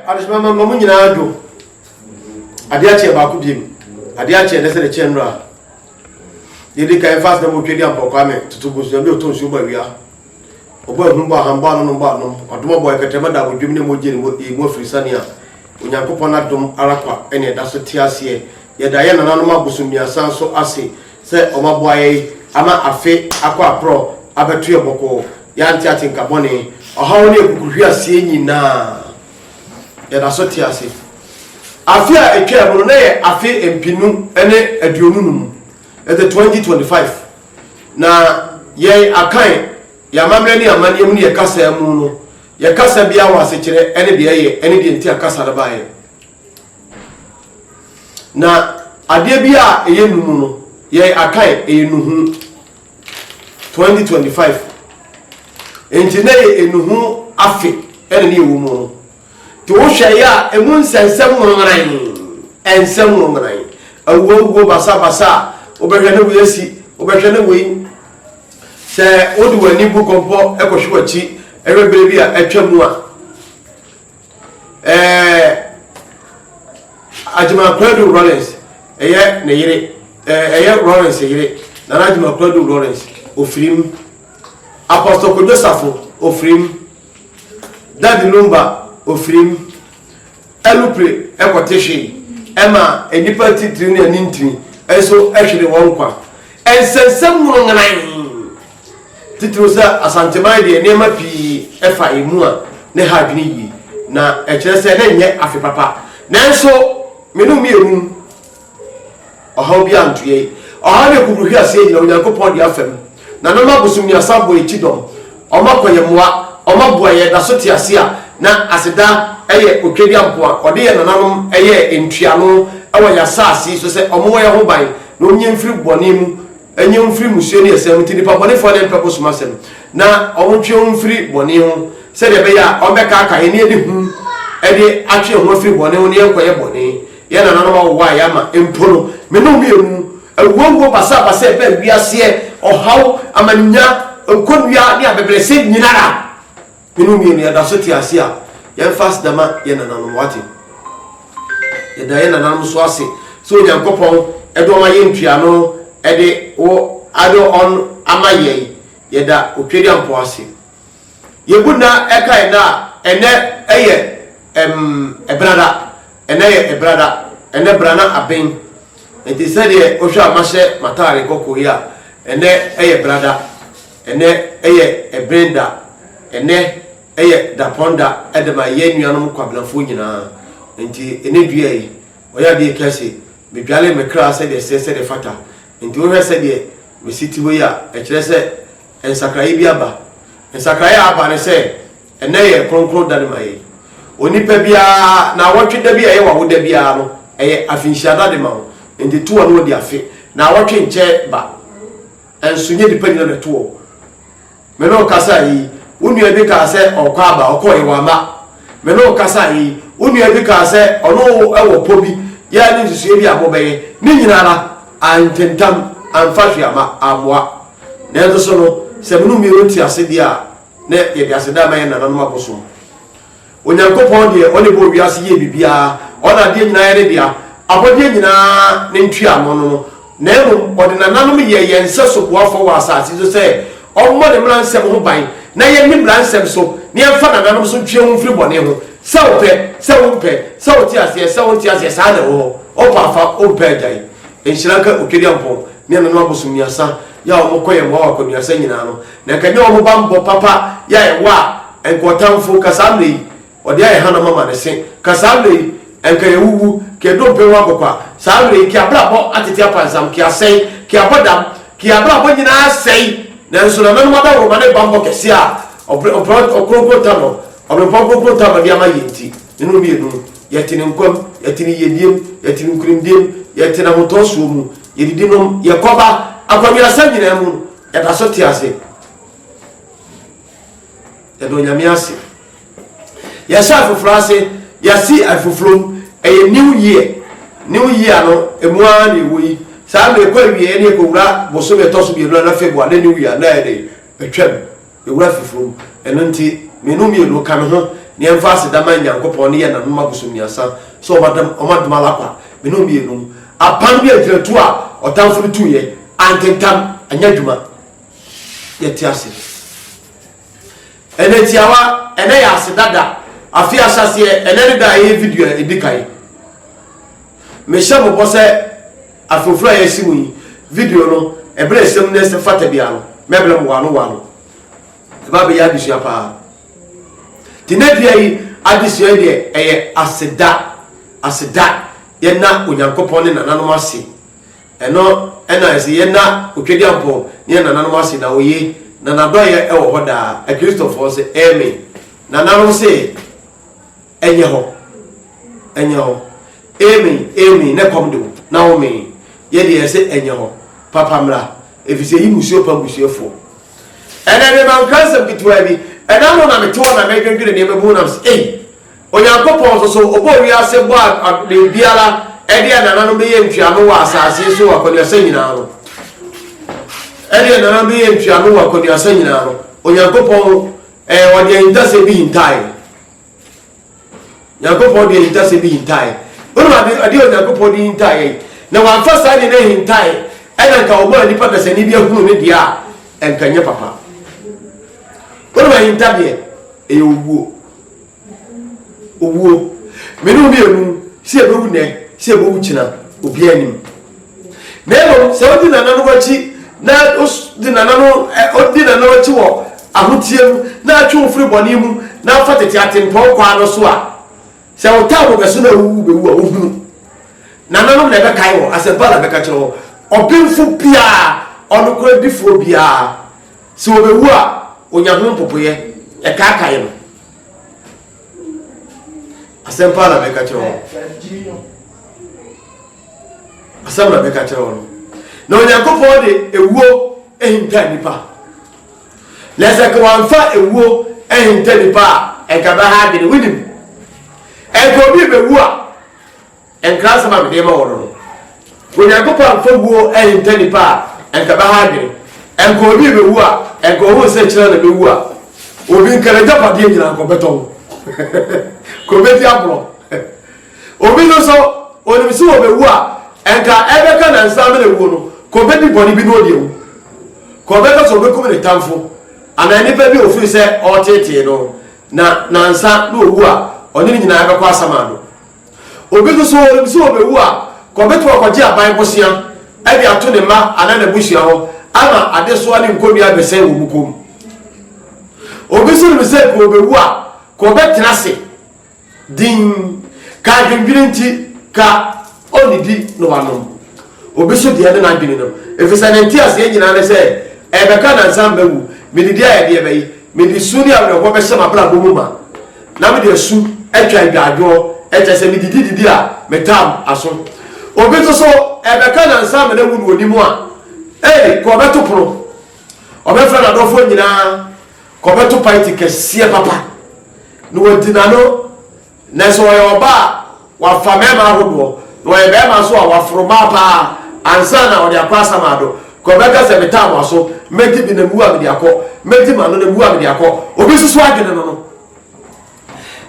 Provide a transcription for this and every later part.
adesmama mamu nyina do ade ache ba ku biem ade ache de se de chenra yedi kan fast na mo twedi ampokwa me tutugusu be otonsu ba wia obo ehumba hamba no ba no odomo boy katema da bodwim ne mo gye ne mo frisania onyankopon adom arakwa ene da so tiase ye da ye nananom abosumia san so ase se omaboaye ama afe akwa apro abetu eboko ya nti atinka bone ohawo ne ekukuhwi ase nyina ye da so tiase afi a etwa ebo no ye afi empinu ene aduonunum at the 2025 na ye akan ya mamre ni amani mu ye kasa mu no ye kasa bia wa se kire ene de ye ene de nti akasa da bae na ade bia eye numu no ye akan eye nuhu 2025 enti na ye enuhu afi ene ni ewu mu no to wo hwe ya emu nsensem ngran ensem ngran awo basa obehwe ne wesi obehwe ne wi se odi wani bu kompo ekohwechi ewebere bi a atwamu a ajima kwadu Rollins eye ne yire eye Rollins yire na ajima kwadu Rollins ofrim apostle kodosafo ofrim dadi lumba ofrim elupre ekoteshi ema enipa titiri ne nintiri eso ehwere wonkwa ensensem mu ngan titiro sa asanteman de nema pi efa emu a ne ha dwene yi na ekere se ne nye afi papa nanso menu mi emu ohaw bi antuye ohaw ne kubuhwi ase nyina onyankopon de afam na no mabosum ni asabo ekidom omakoye moa omaboye da so tiase a na aseda eye otwedi ampoa ode ye nananom eye entuano awa ya saasi so se omo ye ho ban no nyemfiri bone mu enyemfiri musuo ne yesem ti nipa bone fo ne pepo sumasem na omo twemfiri bone ho se de be ya omeka aka ye ne edi hu edi atwe ho firi bone ho ne yenkoye bone ye nananom awa ya ma empono me no mi emu awongo basa be wiase ohaw amanya nkonwia ne abebrese nyinara me no mi enu ya da so ti ase a ye fast dama ye nananom wati ye da ye nananom so ase so nyankopon edo ma ye ntuano ede wo ado on amaye ye da otwedi ampo ase ye buna ekai na ene eye ebrada ene brana aben enti said ye ohwa mahye matare koko ya ene eye brada ene eye ebrenda ene eye da ponda edema ye nuanom kwablanfo nyina enti ene dua yi oya de kase bidwale mekra se de se de fata enti wo hwese de we city wo ya ekire se ensakrai bi aba ensakrai aba ne se ene ye kronkron da ne mai onipa bia na wotwe da bia ye wa wo da bia no eye afinhyada de ma wo enti tuo no de afi na wotwe nche ba ensunye dipa nyina ne tuo me no kasa yi wonu abi ka se okwa aba okọ iwama me no kasa yi wonu abi ka se ono ewo pobi ya ni nsusu bi abobeye ni nyinara antentam amfahwe ama amwa na ezo so no se munu mi roti asedi a na ye bi aseda ma ye nananom aboso onyankopon de oni bo wiase ye bibia ona de nyina ye dia abode nyina ne ntwa mo no na emu ode nananom ye yense so boafo wa asase so se ommo de mransem ho ban na ye ni mransem so ne emfa nananom so ntwe ho firi bone ho se wote ase sa na wo opafa opejai enshiraka okedi ampo ne nananom abosum yasa ya omokoye mo akonu yasa nyina no na kanye omo bambo papa ya ewa enkotamfo kasamle ode ya hana mama ne se kasamle enka yewuwu ke do pe wa kokwa samle ki ablabo atete apansam ki asai ki abodam ki ablabo nyina asai na nso na nananom adawo ma ne bambo kese a okronkron tano obropokron tano bia ma yenti nenu mi enu yetini nkom yetini yediem yetini nkrimdiem yetina hotoso mu yedidinom yekoba akwamira sanyina mu yada so tiase edo nyamiase yasa afufrase yasi afufrom eye new year no emua ne woyi sa me kwa wie ne ekowura boso be toso bi na February na new year na ede etwam ewura afufrom eno nti menu mi elu kan ho ni emphasize da man Yankopon ne na no mabusumiasa so omadam alapa me no bienu apan bi agiretu a otamfo tuye ankentam anyadwuma yeti ase ene tiawa ene ya asedada afi asase ene da ye video edikai me shamo bose afofura ya simu video no ebre sem ne se fata bia no meble mo wano ba be ya bisua pa tinadua yi adisua de eye aseda ye na onyankopon ne nananom ase eno ena ese ye na otwedi ampo ne nananom ase na oye na nadoye ewo hoda a Christopher se amen nananom se enye ho amen ne komdo na o me ye de ese enye ho papa mra efise yi musuo pa musuofo ena be man kansa bitwa bi ena mo na me to na me dwendwene ne me bu na se onyankopon so obo wi ase bo de biara e de nananom be ye ntwano wa asase so akonia sanyina no e de nananom be ye ntwano wa akonia sanyina no onyankopon wode intase bi hintai Yankopon de intase bi hintai ono ade onyankopon de hintai na wa fasa ne hintai ena nka obo ani pa pese ni bia hunu ne dia enkanye papa ono ma hintabe e owo menu mi onu si ebewu ne si ebewu china obi anim nelo se odi nanano wachi na di nanano odi nanano wachi wo ahotiem na atwe ofri boni mu na fatete atempo kwa no so a se o tawo be so na wu bewu a ohunu nanano na be kai wo asempa la be ka kiro obinfu bia ono ko difo bia se o bewu a onyahu popoye e ka kai no asempa la be ka kiro asamra be ka kiro no na onyankopon de ewuo ehinta nipa lesa ko wanfa ewuo ehinta nipa enka ba ha de winim enko bi bewu a enka sama be ma wono no onyankopon fa ewuo ehinta nipa enka ba ha de enko bi bewu a enko ho se kira na bewu a obi nkere japa de nyina ko beton ko beti abro obi no so oni mi so bewu a enka ebeka na nsame na ewuo no ko beti boni bi no de ko beka so be ko me tamfo ana nipa bi ofiri se o tete no na nsa no owu a oni nyina ya bekọ asamado obi so obewu a ko beto akọji aban bosia e bi ato ne ma ana na busia ho ama ade so ani nkomi abese wo mukom obi so mi se ko obewu a ko betena se din ka dwendwenti ka onidi no wanom obi so de na dwene no efisa ne ntiase nyina ne se e beka na nsa mbawu medidi ayede ebeyi medi suni awre ko be se mabla bomuma na me de su etwa idwadwo etese medidi a metam aso obi to so ebeka na nsa me na wu no onimu a ko beto pro obefra na dofo nyina ko beto party kese papa no wadina no na so yo ba wa famema hodo no e be ma so wa froma pa ansa na odi akwasa mado ko beka se metam aso medi bi na muwa me akọ medi ma no na muwa me akọ obi susu adwene no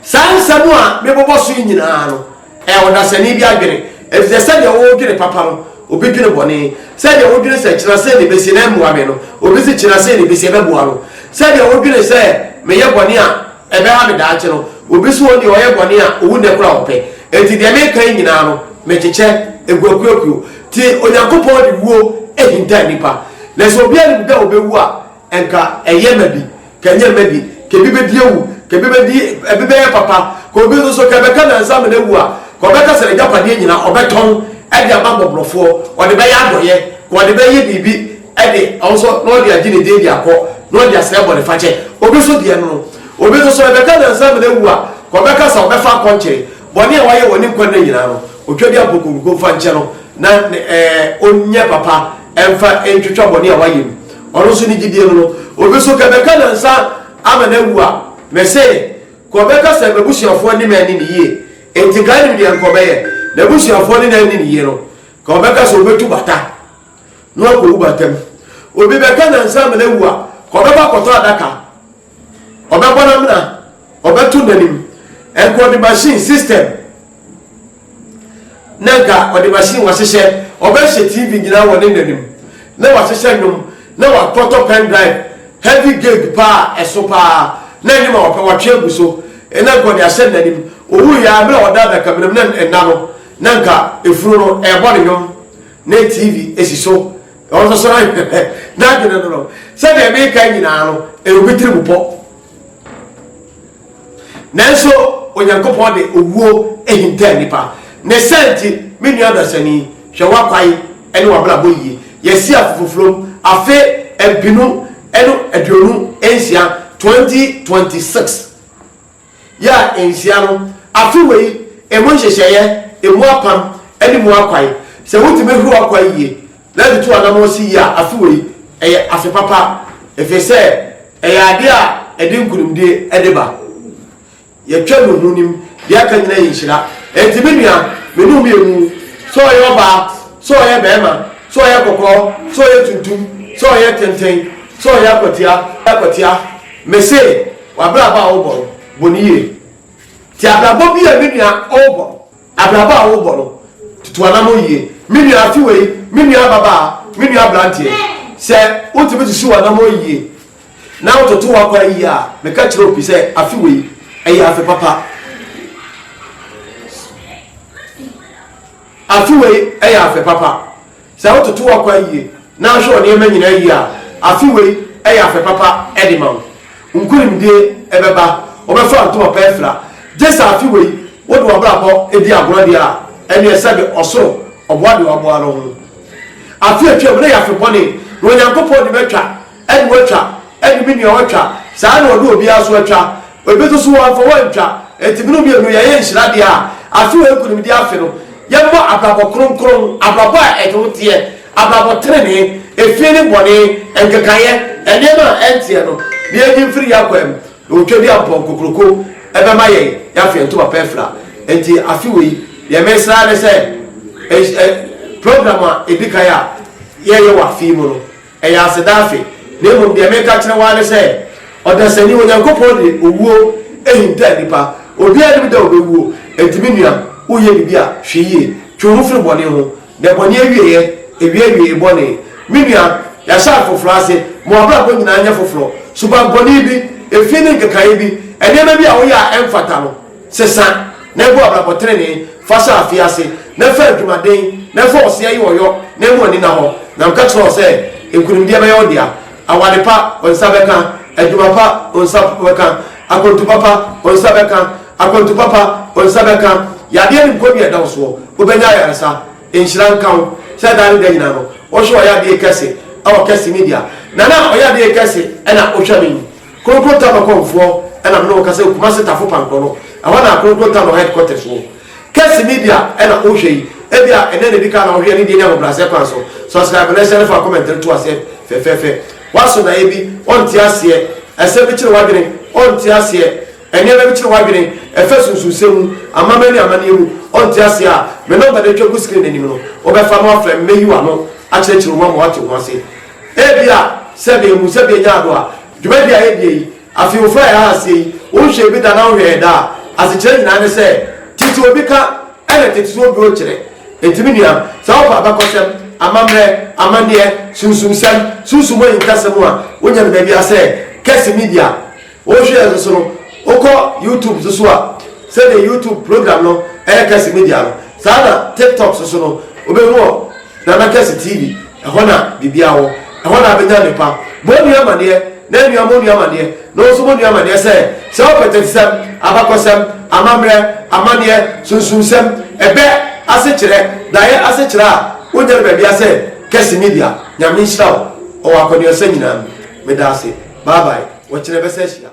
sansa mu a me bobo so nyina no e woda sani bi adwene e se se de wo dwene papa no obi dwene bone se de wo dwene se kira se de besi na muwa me no obi se kira se de besi be buwa no se de wo dwene se me ye bone a e be ha me da ache no obi so oni o ye bone a owu ne kura ope enti de me kan nyina no me cheche egwakuaku ti onyankopon de wuo ehinta nipa na so bia ni da obewu a enka eye mabi kanye mabi ke bi bedi ewu ke bi bedi ebebe papa ko bi so ke beka na nsam na ewu a ko beka se japade nyina obeton e dia magbobrofo o de be ya doye ko de be ye bibi e de also no dia gine de dia ko no dia se bo de fache obi so die no obi so beka na nsam na ewu a ko beka sa obefa konche boni e waye woni nkwanna nyina no otwadi aboko ko fa nche no na onye papa emfa entwetwa boni a waye ono so ni gidie no obi so ka beka na nsa ama na ewu a mese ko beka se bebusuafo ni mani ni yie enti ga ni dia ko beye na bebusuafo ni ni yie no ko beka so betu bata no ko u batam obi beka na nsa ama na ewu a ko beka koto adaka obebona mna obeto nanim enko the machine system nanga o the machine wasehye obehye TV nyina wo ne nanim na wasehye nwom na wa toto pen drive heavy gig pa eso pa na nyima wo pa watwe aguso ena go the ashe nanim owu ya bra odada kabiram na enano nanga efuru no ebo ne nwom na TV esiso also so na no se de me kan nyina no e obetiri bupo nanso onyankopon de owuo ehinta nipa ne senti menu adasani hwe wakwai ene wabrabo yi yesi afufufrom afe ebinu eno aduonu ensia 2026 ya ensia no afi wei emu hyehyeye emu apam ene mu akwai se wotime huru akwai yi na de to anamo si ya afi wei eye afi papa efese eye ade a ede nkurumde edeba ye twanu hunim dia kan nyina yinhira entimenua menu mienu so ye oba so ye bema so ye kokko so ye tuntum so ye tenten so ye akotia mese wabraba obo boniye ti abrabo bi menua obo abraba obo no tutu anamo yie menua afiwei menua baba menua blantie se utimi tusu anamo yie na utoto wakwa yie a meka kire opi se afiwei eye afi papa afiwei eye afi papa se utoto wakwa yie na hwe oni ema nyina yie a afiwei eye afi papa ediman nkurimde ebeba obefa nto papa efra jesa afiwei wodo wabrabo edi agoro dia ene esabe osoro oboade waboaro ho afi atwa bele ya afi bone no nyankopon de betwa eni watwa eni bi ne watwa saa na odo obi aso atwa obeto so wan for watwa etibinu bi enu ye nhira dia afiwei kunimde afi no yembo abrabo kronkron abrabo edotie abrabo trene efie ne bone enkekaye enema entie no bi egi free yakwem otwedi apon kokroko ebema ye yafi ento papa efra enti afiwei ye mesra ne se programa edikaya ye wa fi mu no eya sedafi ne mu de meka kire wa ne se odasani onyankopon de owuo ehinta nipa obi ade da owuo entiminua uye bibia hweye twonu firi bone ho de bone ewie bone minua ya sha foforo ase mo abra ko nyina anya foforo suba bone bi efie ne nkekaye bi enema bi a wo ya emfata no sesa na ebo abra potrene fasa afiase na fa adwumaden na fa ose ayi oyo na mu ani na ho na mka tro se enkunimde be yodia awade pa onsa beka adwuma pa onsa beka akontu papa onsa beka akontu papa onsa beka ya de ni ko bi eda so obenya ya resa enhira nkan se dare de nyina no o hwe ya de kese awo kese media na oya de kese ena o hwami kokko ta makonfo ena no kase kuma se tafo panko no awana kokko ta no headquarters so kese media ena o hwe ebia enene bi ka na o hwe ni de na obrase kwa so subscribe na share for comment to ase fe waso na ebi onti ase ese bi kire wadwene onti ase enye bi kire wadwene efesunsusemu amamani amaniemu onti ase a me number de twa screen ni no obefa no afre meyi wa no a kire kire mo wate ho ase ebia sebe mu sebe nya do a dwuma bia ebia afi ofra ya ase o hwe bi da na o hwe da ase kire nyina ne se titi obi ka ene titi obi o kire entiminua sa ofa abakosem amamre amanie sunsumsem sunsumo yinkasemu a wonya ne bia se kesi media o hwe so no oko YouTube so a se the YouTube program no kesi media no sa na TikTok so no obehu na kesi TV ehona bibia wo ehona benya nepa bonu amane na nua monu amane no so monu amane se opetetisem abakosem amamre amanie sunsumsem ebe asechire daye asechire a wonya be bia se kesi media nyame nhyira o wa akɔne ɔsɛ nyina medase bye bye wo kyerɛ bɛsɛ hia